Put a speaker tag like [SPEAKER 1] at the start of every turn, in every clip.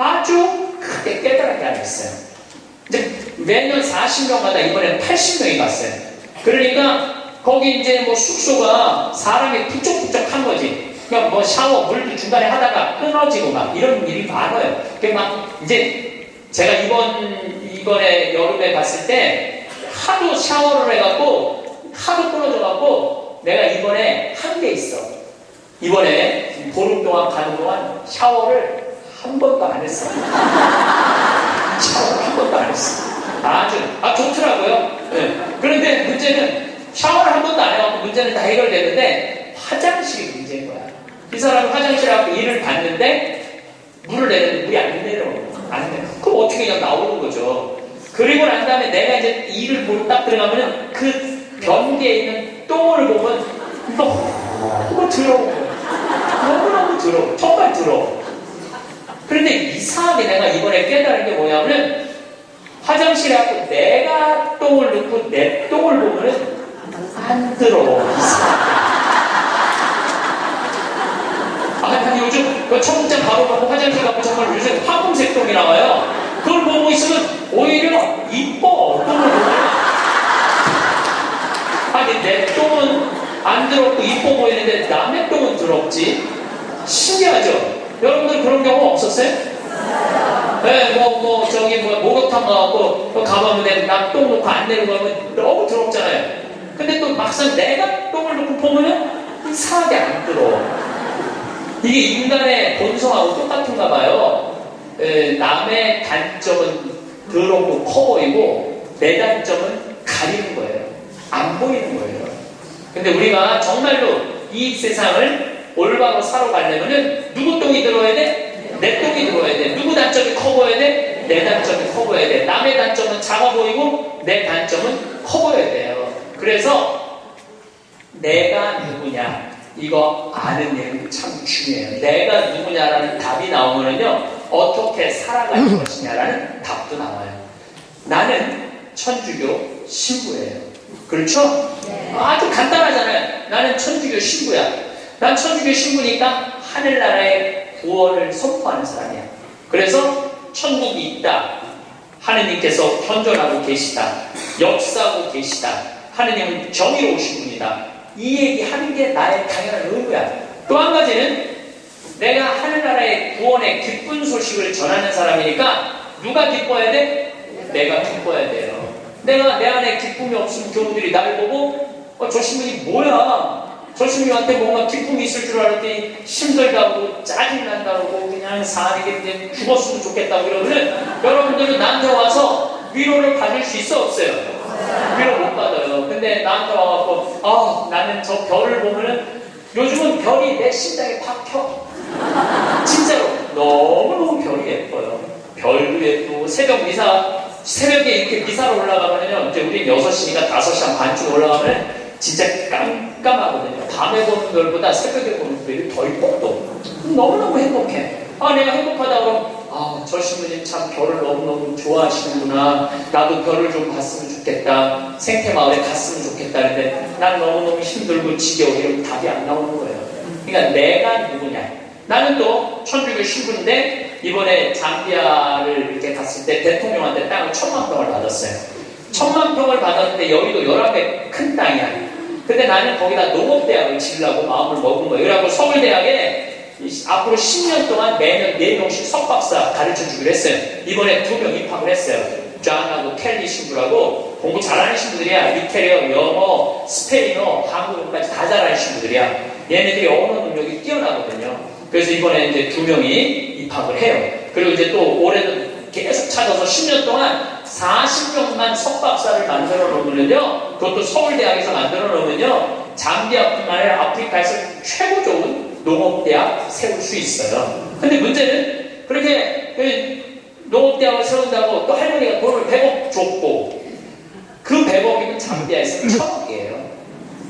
[SPEAKER 1] 아주 크게 깨달은 게 하나 있어요. 이제 매년 40명마다 이번에는 80명이 갔어요. 그러니까 거기 이제 뭐 숙소가 사람이 부쩍부쩍한 거지. 그러니까 뭐 샤워 물도 중간에 하다가 끊어지고 막 이런 일이 많아요. 그러니까 막 이제 제가 이번에 여름에 갔을 때 하도 샤워를 해갖고 하도 끊어져갖고 내가 이번에 한 게 있어. 이번에 보름 동안 가는 동안 샤워를 한 번도 안 했어. 샤워를 한 번도 안 했어. 좋더라고요. 네. 그런데 문제는 샤워를 한 번도 안 해갖고 문제는 다 해결되는데 화장실이 문제인 거야. 이 사람은 화장실에 가서 일을 봤는데 물을 내는데 물이 안 내려오는 거야. 안 내려. 그럼 어떻게 그냥 나오는 거죠. 그리고 난 다음에 내가 이제 일을 보러 딱 들어가면은 그 변기에 있는 똥을 보면 너무 더러운 거야. 너무너무 더러워. 정말 더러워. 그런데 이상하게 내가 이번에 깨달은 게 뭐냐면 화장실에 가서 내가 똥을 넣고 내 똥을 보면은 안 더러워. 아니 요즘 그 청국장 바로 가고 화장실 가고 정말 요새 화공색 똥이 나와요. 그걸 보고 있으면 오히려 이뻐. 똥을 보면 아니 내 똥은 안 더럽고 이뻐 보이는데 남의 똥은 더럽지. 신기하죠? 여러분들 그런 경우 없었어요? 네, 목욕탕 가갖고 가봤는데 남 똥 놓고 안 내는 거면 너무 더럽잖아요. 근데 또 막상 내가 똥을 놓고 보면은 이상하게 안 더러워. 이게 인간의 본성하고 똑같은가 봐요. 남의 단점은 더럽고 커 보이고 내 단점은 가리는 거예요. 안 보이는 거예요. 근데 우리가 정말로 이 세상을 올바로 살아가려면은 누구 똥이 들어야 돼? 내 똥이 들어야 돼. 누구 단점이 커 보여야 돼? 내 단점이 커 보여야 돼. 남의 단점은 작아 보이고 내 단점은 커 보여야 돼요. 그래서 내가 누구냐 이거 아는 게 참 중요해요. 내가 누구냐라는 답이 나오면요 어떻게 살아갈 것이냐라는 답도 나와요. 나는 천주교 신부예요. 그렇죠? 네. 아주 간단하잖아요. 나는 천주교 신부야. 난 천주교 신부니까 하늘나라의 구원을 선포하는 사람이야. 그래서 천국이 있다. 하느님께서 현존하고 계시다. 역사하고 계시다. 하느님은 정의로우신 분이다. 이 얘기하는 게 나의 당연한 의무야. 또 한 가지는 내가 하늘나라의 구원의 기쁜 소식을 전하는 사람이니까 누가 기뻐야 돼? 내가 기뻐야 돼요. 내가 내 안에 기쁨이 없으면 교우들이 날 보고 저 신부님 뭐야? 저 신부님한테 뭔가 기쁨이 있을 줄 알았더니 힘들다고 짜증난다고 그냥 사는 게 이제 죽었으면 좋겠다고 그러면 여러분들은 나한테 와서 위로를 받을 수 있어 없어요? 위로 못 받아요. 근데 나한테 와서 나는 저 별을 보면은 요즘은 별이 내 심장에 팍 켜. 진짜로 너무너무 별이 예뻐요. 별도 예쁘고 새벽에 이렇게 미사로 올라가면요 이제 우린 6시니까 5시 한 반쯤 올라가면 진짜 깜깜하거든요. 밤에 보는 별보다 새벽에 보는 별이 더 예뻐. 너무너무 행복해. 내가 행복하다 그러면 저 신부님 참 별을 너무너무 좋아하시는구나. 나도 별을 좀 봤으면 좋겠다. 생태마을에 갔으면 좋겠다. 근데 난 너무너무 힘들고 지겨워. 이러면 답이 안 나오는 거예요. 그러니까 내가 누구냐. 나는 또 천주교 신부인데 이번에 잠비아를 이렇게 갔을 때 대통령한테 땅을 1000만 평을 받았어요. 1000만 평을 받았는데 여기도 11개 큰 땅이야. 근데 나는 거기다 농업대학을 지으려고 마음을 먹은 거예요. 그래갖고 서울대학에 앞으로 10년 동안 매년 4명씩 석박사 가르쳐주기로 했어요. 이번에 2명 입학을 했어요. 존하고 켈리 신부라고 공부 잘하는 신부들이야. 이태리어, 영어, 스페인어, 한국어까지 다 잘하는 신부들이야. 얘네들이 언어 능력이 뛰어나거든요. 그래서 이번에 이제 2명이 입학을 해요. 그리고 이제 또 올해는 계속 찾아서 10년 동안 40명만 석박사를 만들어 놓으면요. 그것도 서울대학에서 만들어 놓으면요. 잠비아뿐만 아니라 아프리카에서 최고 좋은 농업대학 세울 수 있어요. 근데 문제는 그렇게 농업대학을 세운다고 또 할머니가 돈을 100억 줬고 그 100억이면 잠비아에서 1000억이에요.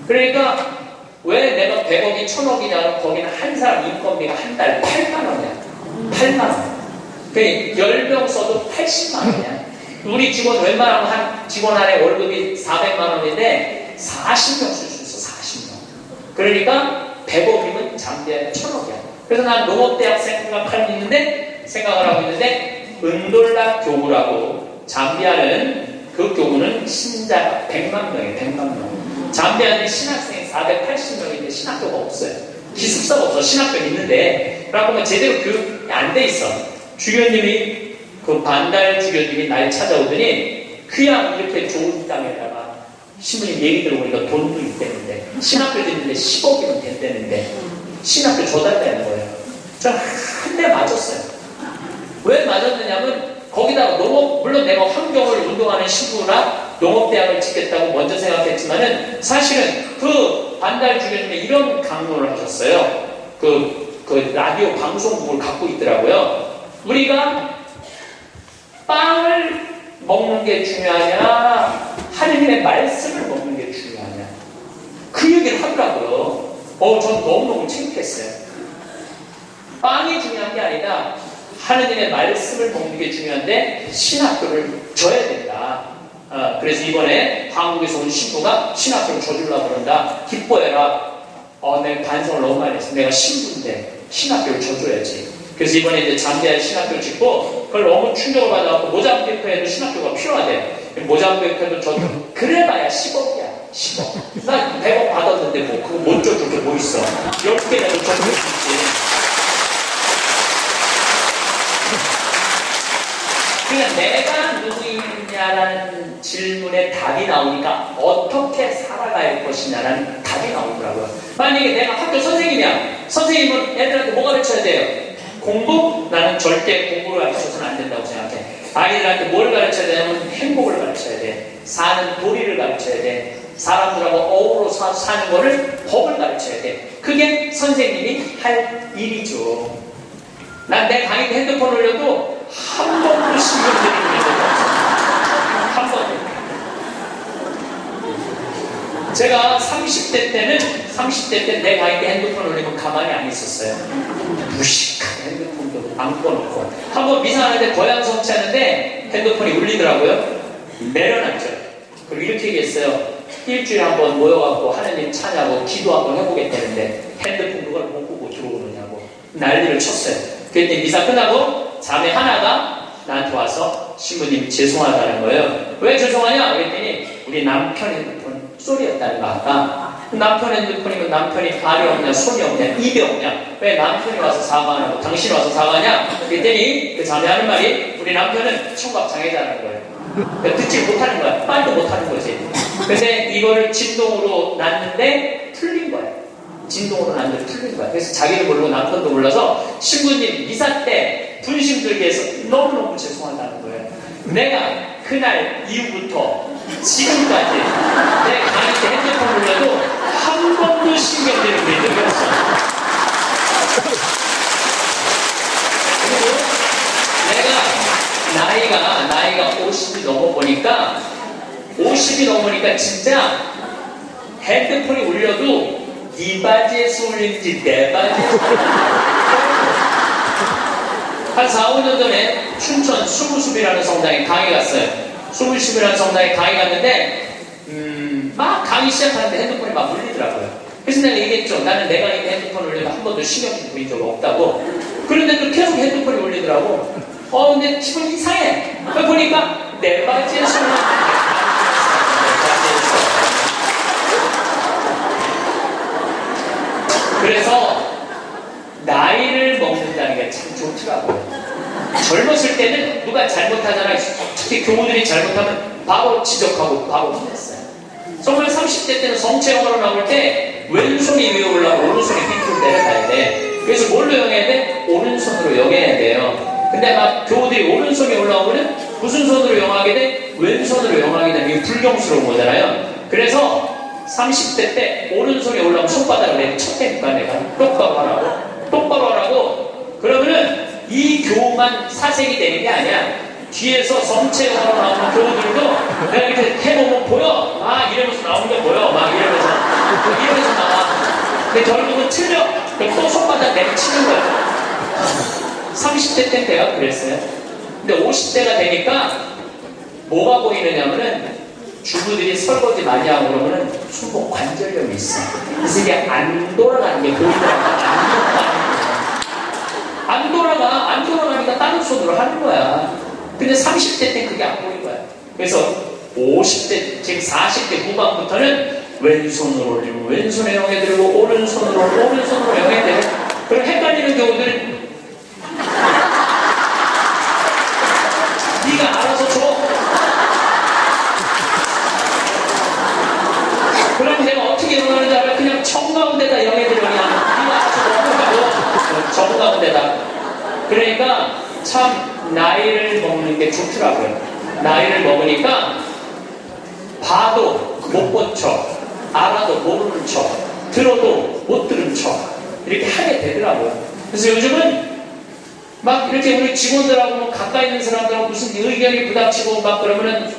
[SPEAKER 1] 그러니까 왜 내가 100억이 1000억이냐면 거기는 한 사람 인건비가 한 달 8만 원이야. 8만 원. 그러니까 10명 써도 80만 원이야. 우리 직원 웬만하면 한 직원 안에 월급이 400만 원인데 40명 쓸 수 있어. 40명. 그러니까 100억이면 잠비아에 1000억이야. 그래서 난 농업대학 생각하고 있는데 생각을 하고 있는데 은돌라 교구라고 잠비아는 그 교구는 신자가 100만 명이에요. 100만 명. 잠비아는 신학생이 480명인데 신학교가 없어요. 기숙사가 없어. 신학교는 있는데 그러고 제대로 교육이 안 돼 있어. 주교님이 그 반달 주교님이 날 찾아오더니 그냥 이렇게 좋은 땅에다가 신부님 얘기 들어보니까 돈도 있다는데 신학교도 있는데 10억이면 된다는데 신학교 줘달라는 거예요. 저 한 대 맞았어요. 왜 맞았느냐면 거기다가 농업, 물론 내가 환경을 운동하는 신부나 농업대학을 짓겠다고 먼저 생각했지만은 사실은 그 반달 주교님이 이런 강론을 하셨어요. 그 라디오 방송국을 갖고 있더라고요. 우리가 빵을 먹는 게 중요하냐, 하느님의 말씀을 먹는 게 중요하냐. 그 얘기를 하더라고요. 전 너무너무 창피했어요. 빵이 중요한 게 아니라 하느님의 말씀을 먹는 게 중요한데 신학교를 줘야 된다. 그래서 이번에 한국에서 온 신부가 신학교를 줘주려고 그런다. 기뻐해라. 내가 반성을 너무 많이 했어. 내가 신부인데 신학교를 줘줘야지. 그래서 이번에 이제 잠비아에 신학교를 짓고 그걸 너무 충격을 받아갖고 모잠비크에도 신학교가 필요하대. 모잠비크에도 저 그래봐야 10억이야. 10억. 나 100억 받았는데 뭐 그거 못 줘줄 게 뭐 있어. 10개라도 줘줄 수 있지. 그러니까 내가 누구이냐라는 질문에 답이 나오니까 어떻게 살아갈 것이냐라는 답이 나오더라고요. 만약에 내가 학교 선생님이야. 선생님은 애들한테 뭐 가르쳐야 돼요? 공부? 나는 절대 공부를 가르쳐서는 안 된다고 생각해. 아이들한테 뭘 가르쳐야 되냐면 행복을 가르쳐야 돼. 사는 도리를 가르쳐야 돼. 사람들하고 어우러 사는 거를 법을 가르쳐야 돼. 그게 선생님이 할 일이죠. 난 내 강의 핸드폰 올려도 한 번도 신경 들이는 적이 없어요. 한 번도. 제가 30대 때 내 강의 때 핸드폰 올리면 가만히 안 있었어요. 무식하게 핸드폰도 안 꺼놓고. 한번 미사하는데 고향 성취하는데 핸드폰이 울리더라고요. 내려놨죠. 그리고 이렇게 얘기했어요. 일주일에 한번 모여갖고 하나님 찬양하고 기도 한번 해보겠다는데 핸드폰 그걸 못 보고 들어오느냐고 난리를 쳤어요. 그랬더니 미사 끝나고 자매 하나가 나한테 와서 신부님 죄송하다는 거예요. 왜 죄송하냐? 그랬더니 우리 남편 핸드폰 소리였다는 거 아까. 남편 핸드폰이면 남편이 발이 없냐 손이 없냐 입이 없냐 왜 남편이 와서 사과 안 하고 당신이 와서 사과하냐? 그랬더니 그 자매 하는 말이 우리 남편은 청각 장애자라는 거예요. 그러니까 듣지 못하는 거야. 말도 못하는 거지. 그래서 이거를 진동으로 놨는데 풀린 거야. 진동으로 놨는데 풀린 거야. 그래서 자기를 모르고 남편도 몰라서 신부님 미사 때 분심 들게 해서 너무너무 죄송하다는 거예요. 내가 그날 이후부터 지금까지 내 강의 때 핸드폰 올려도 한 번도 신경 들인 적이 없어. 그리고 내가 나이가 50이 넘어보니까 50이 넘으니까 진짜 핸드폰이 울려도 네 바지에서 울리는지 내 바지에서 한 4, 5년 전에 춘천 수부숲이라는 성당에 강의 갔어요. 수부숲이라는 성당에 강의 갔는데 막 강의 시작하는데 핸드폰이 막 울리더라고요. 그래서 내가 얘기했죠. 나는 내가 이 핸드폰 울리면 한 번도 신경 쓰인 적 없다고. 그런데도 계속 핸드폰이 울리더라고. 근데 기분 이상해. 보니까 내 바지에서 울리는지 그래서 나이를 먹는다는 게 참 좋더라고요. 젊었을 때는 누가 잘못하잖아요. 특히 교우들이 잘못하면 바로 지적하고 바로 혼냈어요. 정말 30대 때는 성체형으로 나올 때 왼손이 위에 올라오고 오른손이 밑으로 내려가야 돼. 그래서 뭘로 영해야 돼? 오른손으로 영해야 돼요. 근데 막 교우들이 오른손이 올라오면 무슨 손으로 영하게 돼? 왼손으로 영하게 되면 이게 불경스러운 거잖아요. 그래서 30대 때 오른손이 올라오면 손바닥을 내가 쳤다니까 내가 똑바로 하라고. 그러면은 이 교우만 사색이 되는 게 아니야. 뒤에서 성체형으로 나오는 교우들도 내가 이렇게 해보면 보여. 이러면서 나오는 게 보여. 이러면서 나와. 근데 결국은 틀려. 그럼 또 손바닥 내가 치는 거야. 30대 때 내가 그랬어요. 근데 50대가 되니까 뭐가 보이느냐면은 주부들이 설거지 많이 하고 그러면은 손목 관절염이 있어. 그래서 이게 안 돌아가는 게 보이더라고. 안 돌아가니까 손으로 하는 거야. 근데 30대 때 그게 안 보인 거야. 그래서 50대, 지금 40대 후반부터는 왼손으로 올리고 왼손에 영에 들고 오른손으로 영에 들고 그럼 헷갈리는 경우들은 네가 알아서 줘. 그럼 내가 어떻게 일어나는지 알아? 그냥 정가운데다 영에 들고 그냥 네가 알아서 넘어가고 정가운데다. 그러니까 참 나이를 먹는 게 좋더라고요. 나이를 먹으니까 봐도 못 본 척, 알아도 모르는 척, 들어도 못 들은 척 이렇게 하게 되더라고요. 그래서 요즘은 막 이렇게 우리 직원들하고 뭐 가까이 있는 사람들하고 무슨 의견이 부닥치고 막 그러면은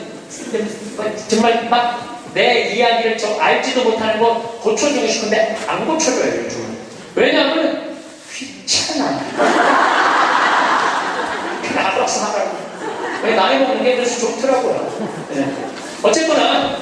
[SPEAKER 1] 정말 막 내 이야기를 좀 알지도 못하는 거 고쳐주고 싶은데 안 고쳐줘요 요즘은. 왜냐하면 귀찮아. 그냥 알아서 하라고. 왜 나이 먹는 게 그래서 좋더라고요. 네. 어쨌거나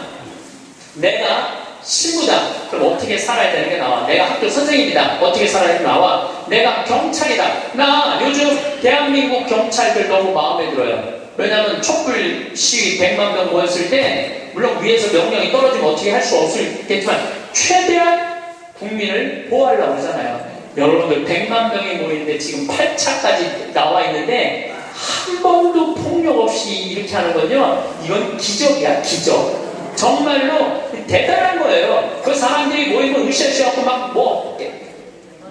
[SPEAKER 1] 내가 신부다. 그럼 어떻게 살아야 되는 게 나와. 내가 학교 선생님이다. 어떻게 살아야 되는 게 나와. 내가 경찰이다. 나 요즘 대한민국 경찰들 너무 마음에 들어요. 왜냐하면 촛불 시위 100만 명 모였을 때 물론 위에서 명령이 떨어지면 어떻게 할 수 없겠지만 최대한 국민을 보호하려고 하잖아요. 여러분들 100만 명이 모이는데 지금 8차까지 나와 있는데 한 번도 폭력 없이 이렇게 하는 건요. 이건 기적이야, 기적. 정말로 대단한 거예요. 그 사람들이 모이면 으쌰으쌰하고 막 뭐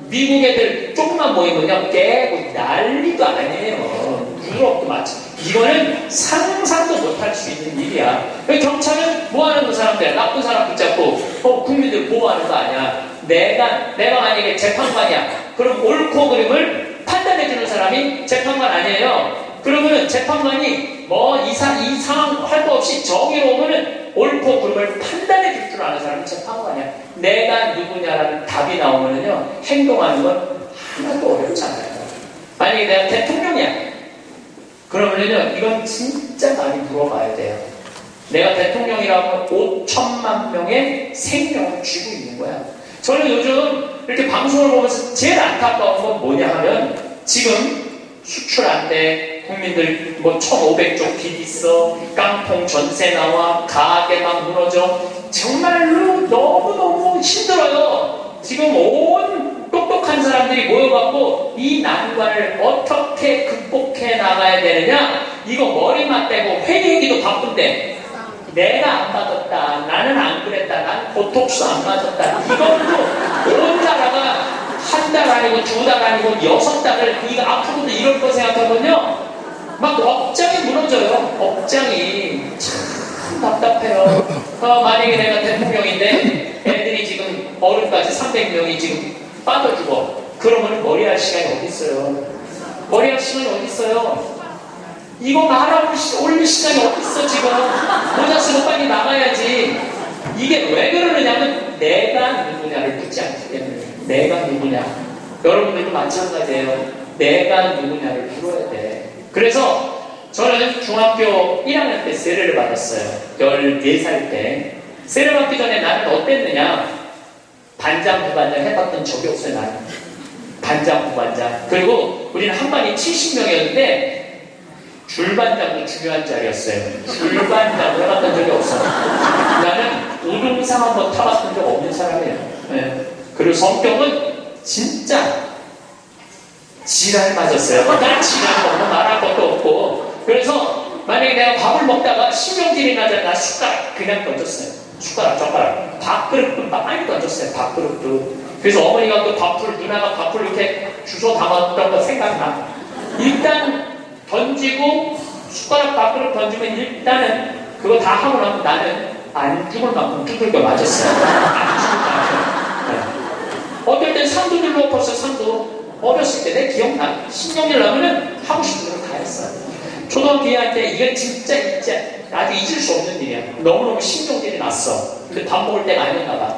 [SPEAKER 1] 미국 애들 조금만 모이면 그냥 깨고 난리도 아니에요. 유럽도 마찬가지. 이거는 상상도 못할 수 있는 일이야. 경찰은 뭐하는 그 사람들이야. 나쁜 사람 붙잡고 국민들 보호하는 거 아니야. 내가 만약에 재판관이야. 그럼 옳고 그름을 판단해주는 사람이 재판관 아니에요. 그러면은 재판관이 뭐 이 상황 할 거 없이 정의로우면은 옳고 그름을 판단해 줄 줄 아는 사람이 재판관이야. 내가 누구냐라는 답이 나오면은요 행동하는 건 하나도 어렵지 않아요. 만약에 내가 대통령이야. 그러면은요 이건 진짜 많이 물어봐야 돼요. 내가 대통령이라면 5천만 명의 생명을 쥐고 있는 거야. 저는 요즘 이렇게 방송을 보면서 제일 안타까운 건 뭐냐 하면 지금 수출 안 돼. 국민들 뭐 1,500조 빚 있어. 깡통 전세 나와. 가게 막 무너져. 정말로 너무너무 힘들어요. 지금 온 똑똑한 사람들이 모여갖고 이 난관을 어떻게 극복해 나가야 되느냐. 이거 머리만 떼고 회의하기도 바쁜데 내가 안 맞았다. 나는 안 그랬다. 난 보톡스 안 맞았다. 이걸로 온 나라가 한 달 아니고 2달 아니고 6달을 이거 아프고도 이럴 거 생각하면요 막 업장이 무너져요. 업장이 참 답답해요. 만약에 내가 대통령인데 애들이 지금 어른까지 300명이 지금 빠져 죽어. 그러면 머리할 시간이 어디 있어요? 머리할 시간이 어디 있어요? 이거 말하고 올릴 시간이 어디 있어 지금? 모자 쓰고 빨리 나가야지. 이게 왜 그러느냐면 내가 누구냐를 묻지 않기 때문에. 내가 누구냐. 여러분들도 마찬가지예요. 내가 누구냐를 물어야 돼. 그래서 저는 중학교 1학년 때 세례를 받았어요. 14살 때. 세례 받기 전에 나는 어땠느냐. 반장, 부반장 해봤던 적이 없어요. 나는. 반장, 부반장. 그리고 우리는 한 반이 70명이었는데 줄반장도 중요한 자리였어요. 줄반장도 해봤던 적이 없어요. 나는 우등상 한번 타봤던 적 없는 사람이에요. 네. 그리고 성격은 진짜 지랄 맞았어요. 나 지랄 먹고 말할 것도 없고. 그래서 만약에 내가 밥을 먹다가 신경질이 나자 나 숟가락 그냥 던졌어요. 숟가락, 젓가락. 밥그릇도 많이 던졌어요. 밥그릇도. 그래서 어머니가 그 밥풀, 누나가 밥풀 이렇게 주워 담았던 거 생각나. 일단 던지고 숟가락 밥그릇 던지면 일단은 그거 다 하고 나면 나는 안 죽을 만큼 두들겨 맞았어요. 안 죽을 만큼. 어떨 땐 상도 들러 엎었어요. 상도. 어렸을 때 내 기억나. 신경질 나면은 하고 싶은 대로 다 했어요. 초등학교 2학년 때 이건 진짜 아주 잊을 수 없는 일이야. 너무너무 신경질이 났어. 근데 밥 먹을 때가 아니었나 봐.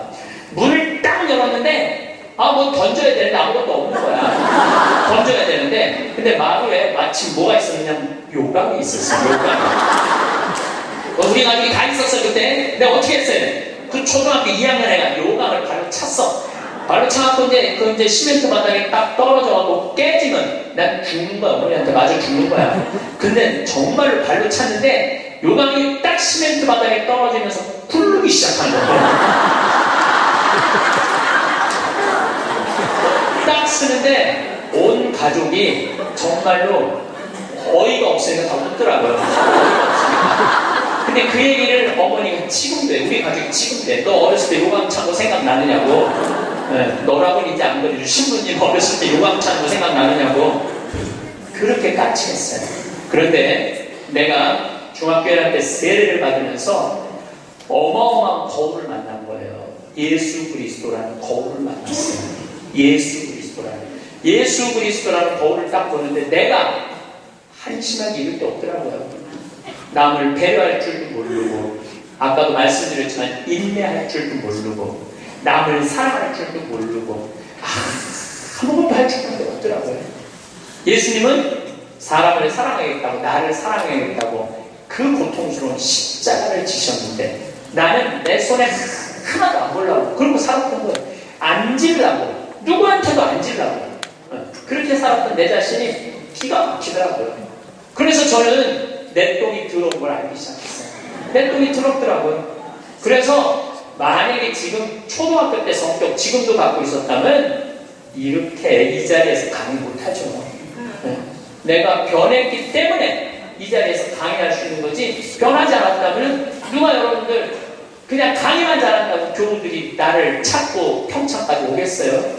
[SPEAKER 1] 문을 딱 열었는데 뭐 던져야 되는데 아무것도 없는 거야. 던져야 되는데 근데 마루에 마침 뭐가 있었냐면 요강이 있었어. 요강. 우리 가족이 다 있었어 그때. 내가 어떻게 했어요? 그 초등학교 2학년 애가 요강을 바로 찼어. 발로 차갖고 이제 시멘트 바닥에 딱 떨어져갖고 깨지면 난 죽는 거야. 어머니한테 맞아 죽는 거야. 근데 정말로 발로 찼는데 요강이 딱 시멘트 바닥에 떨어지면서 굴르기 시작한 거야. 딱 쓰는데 온 가족이 정말로 어이가 없으니까 다 웃더라고요. 근데 그 얘기를 어머니가 지금도 해. 우리 가족이 지금도 해. 너 어렸을 때 요강 찬 거 생각나느냐고. 네, 너라고는 이제 안 그래도 신부님 어렸을 때 요강 찬 거 생각나느냐고. 그렇게 까칠했어요. 그런데 내가 중학교 1학년 때 세례를 받으면서 어마어마한 거울을 만난 거예요. 예수 그리스도라는 거울을 만났어요. 예수 그리스도라는 거울을 딱 보는데 내가 한심하게 이럴 데 없더라고요. 남을 배려할 줄도 모르고, 아까도 말씀드렸지만 인내할 줄도 모르고, 남을 사랑할 줄도 모르고, 아무것도 할 줄도 없더라고요. 예수님은 사람을 사랑하겠다고, 나를 사랑하겠다고 그 고통스러운 십자가를 지셨는데 나는 내 손에 하나도 안 보려고 그러고 살았던 거예요. 안 질라고, 누구한테도 안 질라고. 그렇게 살았던 내 자신이 기가 막히더라고요. 그래서 저는 내 똥이 더러운 걸 알기 시작했어요. 내 똥이 더럽더라고요. 그래서 만약에 지금 초등학교 때 성격 지금도 갖고 있었다면 이렇게 이 자리에서 강의 못하죠. 내가 변했기 때문에 이 자리에서 강의할 수 있는 거지, 변하지 않았다면 누가 여러분들 그냥 강의만 잘한다고 교우들이 나를 찾고 평창까지 오겠어요?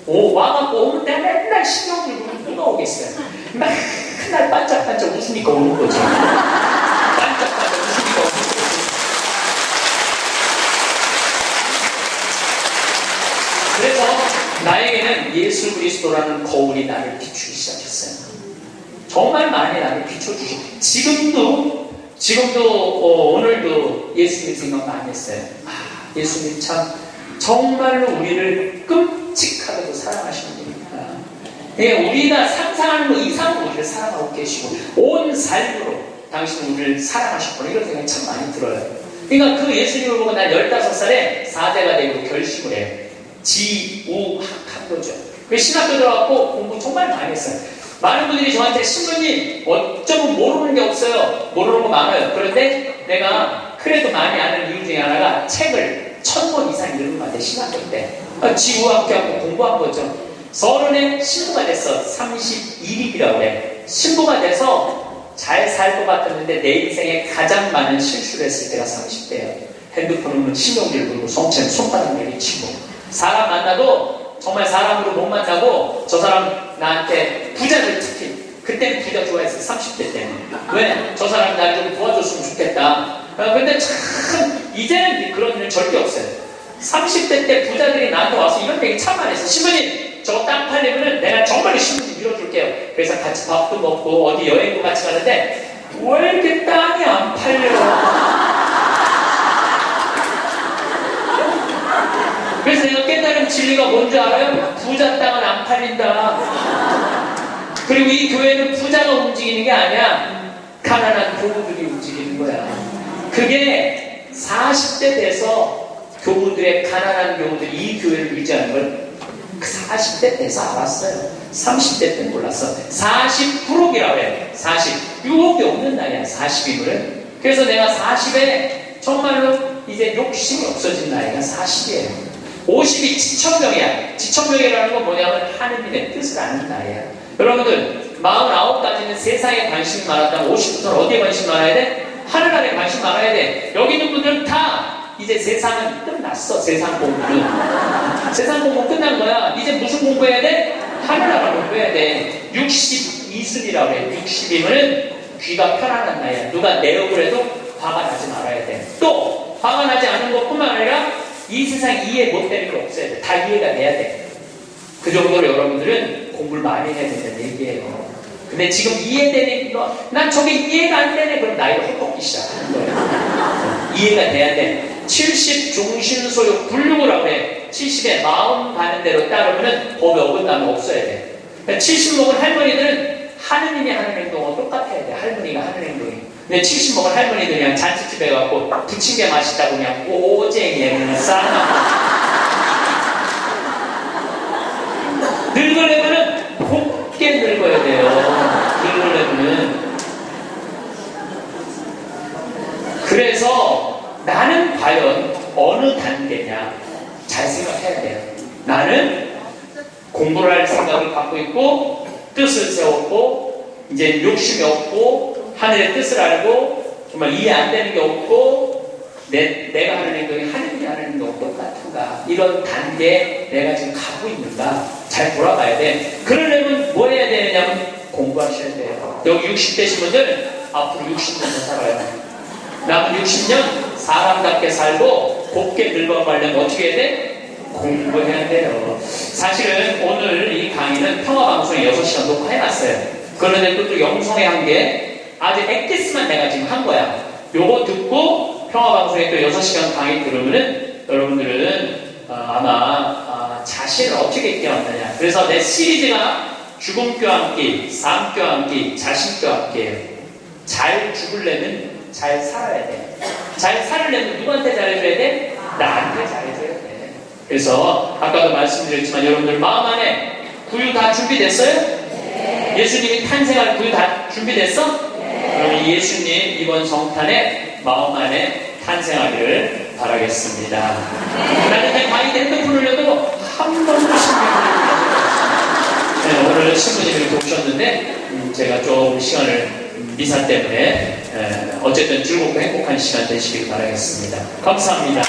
[SPEAKER 1] 와갖고 오면 내가 맨날 신경 들고 누가 오겠어요? 맨날 반짝반짝 웃으니까 오는 거죠. 반짝반짝 웃으니까 오는 거죠. 그래서 나에게는 예수 그리스도라는 거울이 나를 비추기 시작했어요. 정말 많이 나를 비춰주시고, 지금도 오늘도 예수님 생각 많이 했어요. 예수님 참 정말로 우리를 끔찍하게도 사랑하시는 분입니다. 예, 우리가 상상하는 것 이상으로 우리를 사랑하고 계시고 온 삶으로 당신은 우리를 사랑하셨구나, 이런 생각이 참 많이 들어요. 그러니까 그 예수님을 보고 난 15살에 사제가 되고 결심을 해요. 지우학한 거죠. 신학교 들어갔고 공부 정말 많이 했어요. 많은 분들이 저한테 신부님 어쩌면 모르는 게 없어요. 모르는 거 많아요. 그런데 내가 그래도 많이 아는 이유 중에 하나가 책을 1000권 이상 읽은 것 같아요. 신학교 때 지우학교하고 공부한 거죠. 서른에 신부가 됐어. 31일이라고 해. 신부가 돼서 잘 살 것 같았는데 내 인생에 가장 많은 실수를 했을 때가 30대예요. 핸드폰으로 신용기를 부르고 성체는 손바닥 내리치고, 사람 만나도 정말 사람으로 못 만나고, 저 사람 나한테 부자를 특히 그때는 부자 좋아했어요. 30대 때는. 왜? 저 사람 날 좀 도와줬으면 좋겠다. 근데 참 이제는 그런 일은 절대 없어요. 30대 때 부자들이 나한테 와서 이런 얘기 참 많이 했어요. 신부님 저거 땅 팔리면은 내가 정말 신부님 밀어줄게요. 그래서 같이 밥도 먹고 어디 여행도 같이 가는데 왜 이렇게 땅이 안 팔려? 그래서 내가 깨달은 진리가 뭔지 알아요? 부자 땅은 안 팔린다. 그리고 이 교회는 부자가 움직이는 게 아니야. 가난한 교우들이 움직이는 거야. 그게 40대 돼서 교우들의, 가난한 교우들이 이 교회를 유지하는 걸 40대 돼서 알았어요. 30대 때는 몰랐어. 40%이라고 해요. 40. 이거밖에 없는 나이야, 40이면. 그래서 내가 40에 정말로 이제 욕심이 없어진 나이가 40이에요. 50이 지천명이야. 지천명이라는 건 뭐냐면 하느님의 뜻을 아는 나이야. 여러분들 49까지는 세상에 관심이 많았다면 50부터는 어디에 관심이 많아야 돼? 하늘나라에 관심 많아야 돼. 여기 있는 분들은 다 이제 세상은 끝났어. 세상 공부는. 세상 공부 끝난 거야. 이제 무슨 공부해야 돼? 하늘나라 공부해야 돼. 62순이라고 해. 60이면 귀가 편안한 나이야. 누가 내 욕을 해도 화가 나지 말아야 돼. 또 화가 나지 않은 것뿐만 아니라 이 세상 이해 못되는 게 없어야 돼. 다 이해가 돼야 돼. 그 정도로 여러분들은 공부를 많이 해야 된다는 얘기예요. 근데 지금 이해되는 거, 난 저게 이해가 안 되네. 그럼 나이가 헛먹기 시작하는 거예요. 이해가 돼야 돼. 70 종신소욕 불륜이라고 해. 70에 마음 가는 대로 따르면 법에 어긋나면 없어야 돼. 70 먹은 할머니들은 하느님이 하는 행동은 똑같아야 돼. 할머니가 하는 행동이. 근데 70 먹은 할머니들이 그냥 잔치집에 가고 부침개 맛있다고 그냥 오쟁이에 그냥 싸나. 생각해야 돼요. 나는 공부를 할 생각을 갖고 있고 뜻을 세웠고 이제 욕심이 없고 하늘의 뜻을 알고 정말 이해 안 되는 게 없고 내가 하는 행동이 하느님이 하는 행동 똑같은가 이런 단계에 내가 지금 가고 있는가 잘 돌아가야 돼. 그러려면 뭐 해야 되느냐면 공부하셔야 돼요. 여기 60대신 분들 앞으로 60년 더 살아요. 남은 60년 사람답게 살고 곱게 늙어가려면 어떻게 해야 돼? 공부해야 돼요. 사실은 오늘 이 강의는 평화방송에 6시간 녹화해놨어요. 그런데 또 영성에 한 게 아주 액기스만 내가 지금 한 거야. 요거 듣고 평화방송에 또 6시간 강의 들으면은 여러분들은 아마 자신을 어떻게 깨웠느냐. 그래서 내 시리즈가 죽음 껴안기, 삶 껴안기, 자신 껴안기예요. 잘 죽으려면 잘 살아야 돼. 잘 살려면 누구한테 잘해줘야 돼? 나한테 잘해줘야 돼. 그래서 아까도 말씀드렸지만 여러분들 마음 안에 구유 다 준비됐어요? 네. 예수님이 탄생할 구유 다 준비됐어? 네. 그럼 예수님 이번 성탄에 마음 안에 탄생하기를 바라겠습니다. 네. 나는 그냥 강의때 핸드폰 올려도 한 번도 네, 오늘 신부님이 돕셨는데 제가 좀 시간을 미사 때문에 어쨌든 즐겁고 행복한 시간 되시길 바라겠습니다. 감사합니다.